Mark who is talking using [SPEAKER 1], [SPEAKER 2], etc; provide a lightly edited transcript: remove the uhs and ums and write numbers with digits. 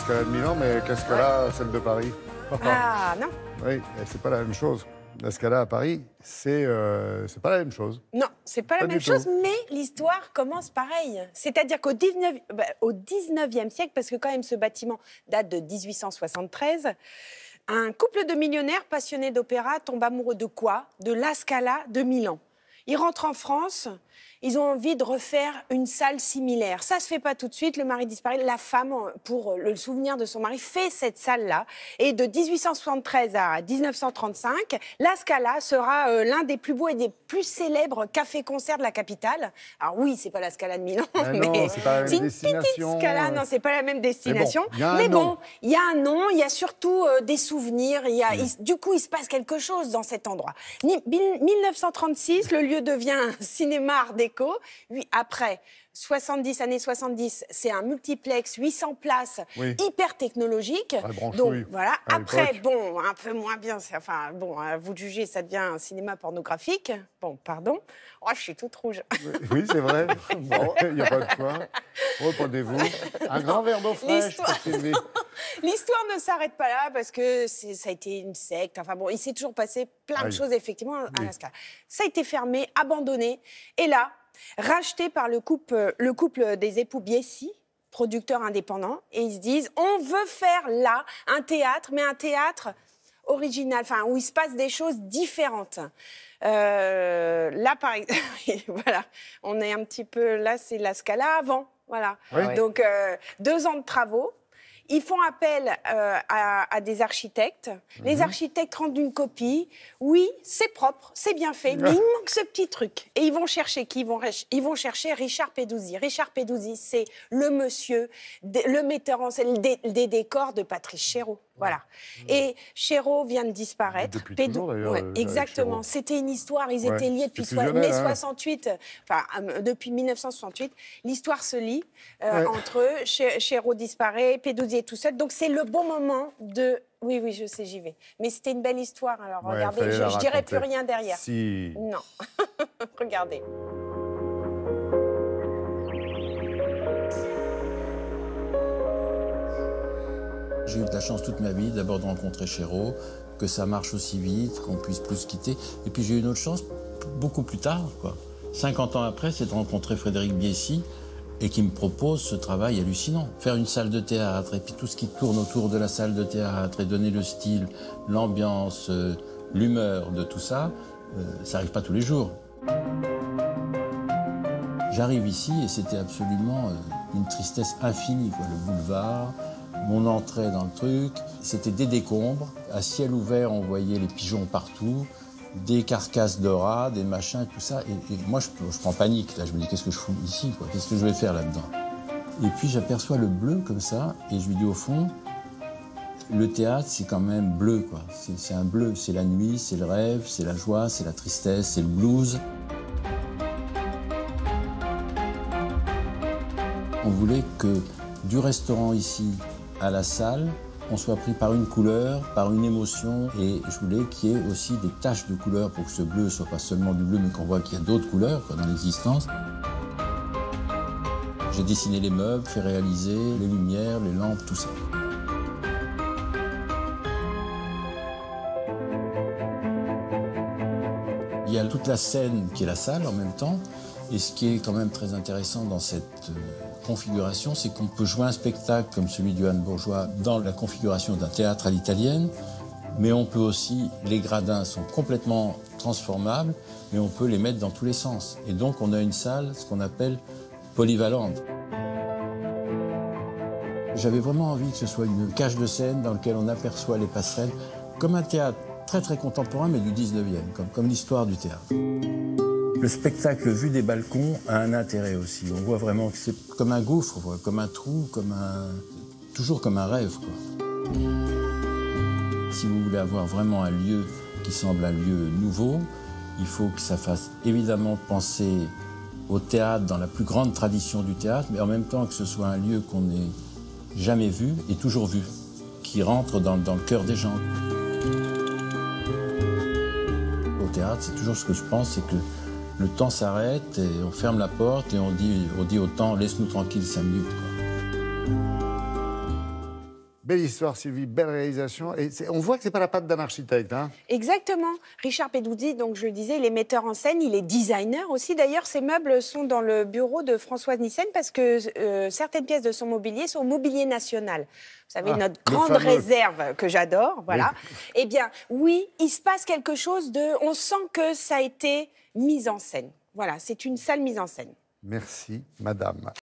[SPEAKER 1] Scala de Milan, mais qu'est-ce qu'elle a, celle de Paris?
[SPEAKER 2] Ah, non.
[SPEAKER 1] Oui, c'est pas la même chose. La Scala à Paris, c'est pas la même chose.
[SPEAKER 2] Non, c'est pas la même chose, mais l'histoire commence pareil. C'est-à-dire qu'au 19e siècle, parce que quand même ce bâtiment date de 1873, un couple de millionnaires passionnés d'opéra tombe amoureux de quoi? De la Scala de Milan. Ils rentrent en France, ils ont envie de refaire une salle similaire. Ça se fait pas tout de suite, le mari disparaît. La femme, pour le souvenir de son mari, fait cette salle-là. Et de 1873 à 1935, la Scala sera l'un des plus beaux et des plus célèbres cafés-concerts de la capitale. Alors oui, c'est pas la Scala de Milan, mais
[SPEAKER 1] c'est pas la même destination.
[SPEAKER 2] Petite Scala. Non, c'est pas la même destination.
[SPEAKER 1] Mais bon,
[SPEAKER 2] il y a un nom, il y a surtout des souvenirs. Du coup, il se passe quelque chose dans cet endroit. 1936, le lieu devient un cinéma art déco. Oui, après années 70, c'est un multiplex 800 places, hyper technologique. Donc voilà. Après, bon, un peu moins bien. Enfin, bon, à vous de juger, ça devient un cinéma pornographique. Bon, pardon. Oh, je suis toute rouge.
[SPEAKER 1] Oui, c'est vrai. Bon, il n'y a pas de quoi. Reprenez-vous. Un grand verre d'eau fraîche pour filmer.
[SPEAKER 2] L'histoire ne s'arrête pas là parce que ça a été une secte. Enfin bon, il s'est toujours passé plein de choses effectivement à la Scala. Ça a été fermé, abandonné. Et là, racheté par le couple des époux Biesi, producteurs indépendants, et ils se disent on veut faire là un théâtre, mais un théâtre original, enfin où il se passe des choses différentes. Là, par exemple, voilà, on est un petit peu là, c'est la Scala avant, voilà. Donc 2 ans de travaux. Ils font appel à des architectes. Les architectes rendent une copie. Oui, c'est propre, c'est bien fait, mais il manque ce petit truc. Et ils vont chercher qui? Ils vont chercher Richard Peduzzi. Richard Peduzzi, c'est le monsieur, le metteur en scène des décors de Patrice Chéreau. Voilà. Et Chéreau vient de disparaître.
[SPEAKER 1] Depuis toujours, d'ailleurs,
[SPEAKER 2] exactement. C'était une histoire. Ils étaient liés depuis mai 68. Enfin, depuis 1968. L'histoire se lie entre eux. Chéreau disparaît, Peduzzi est tout seul. Donc, c'est le bon moment de... Oui, je sais, j'y vais. Mais c'était une belle histoire. Alors, regardez, je dirai plus rien derrière.
[SPEAKER 1] Si.
[SPEAKER 2] Non. Regardez.
[SPEAKER 3] J'ai eu de la chance toute ma vie, d'abord de rencontrer Chéreau, que ça marche aussi vite, qu'on puisse plus se quitter. Et puis j'ai eu une autre chance, beaucoup plus tard, quoi. 50 ans après, c'est de rencontrer Frédéric Biesi et qui me propose ce travail hallucinant. Faire une salle de théâtre et puis tout ce qui tourne autour de la salle de théâtre et donner le style, l'ambiance, l'humeur de tout ça, ça n'arrive pas tous les jours. J'arrive ici et c'était absolument une tristesse infinie, quoi. Le boulevard, mon entrée dans le truc, c'était des décombres. À ciel ouvert, on voyait les pigeons partout, des carcasses de rats, des machins, tout ça. Et moi, je prends panique. Là, je me dis, qu'est-ce que je fous ici, quoi? Qu'est-ce que je vais faire là-dedans? Et puis, j'aperçois le bleu comme ça, et je lui dis, au fond, le théâtre, c'est quand même bleu, quoi. C'est un bleu. C'est la nuit, c'est le rêve, c'est la joie, c'est la tristesse, c'est le blues. On voulait que du restaurant ici à la salle, on soit pris par une couleur, par une émotion, et je voulais qu'il y ait aussi des taches de couleur pour que ce bleu soit pas seulement du bleu, mais qu'on voit qu'il y a d'autres couleurs, quoi, dans l'existence. J'ai dessiné les meubles, fait réaliser les lumières, les lampes, tout ça. Il y a toute la scène qui est la salle en même temps, et ce qui est quand même très intéressant dans cette configuration, c'est qu'on peut jouer un spectacle comme celui de Johann Bourgeois dans la configuration d'un théâtre à l'italienne, mais on peut aussi, les gradins sont complètement transformables, mais on peut les mettre dans tous les sens. Et donc on a une salle, ce qu'on appelle polyvalente. J'avais vraiment envie que ce soit une cage de scène dans laquelle on aperçoit les passerelles, comme un théâtre très très contemporain, mais du 19e, comme l'histoire du théâtre. Le spectacle vu des balcons a un intérêt aussi. On voit vraiment que c'est comme un gouffre, comme un trou, toujours comme un rêve, quoi. Si vous voulez avoir vraiment un lieu qui semble un lieu nouveau, il faut que ça fasse évidemment penser au théâtre dans la plus grande tradition du théâtre, mais en même temps que ce soit un lieu qu'on n'ait jamais vu et toujours vu, qui rentre dans le cœur des gens. Au théâtre, c'est toujours ce que je pense, c'est que le temps s'arrête et on ferme la porte et on dit au temps, laisse-nous tranquille 5 minutes, quoi.
[SPEAKER 1] Belle histoire, Sylvie, belle réalisation. Et on voit que ce n'est pas la patte d'un architecte. Hein.
[SPEAKER 2] Exactement. Richard Peduzzi, donc je le disais, il est metteur en scène, il est designer aussi. D'ailleurs, ces meubles sont dans le bureau de Françoise Nyssen parce que certaines pièces de son mobilier sont au mobilier national. Vous savez, notre grande réserve que j'adore, voilà. Oui. Eh bien, oui, il se passe quelque chose de... On sent que ça a été mis en scène. Voilà, c'est une salle mise en scène.
[SPEAKER 1] Merci, madame.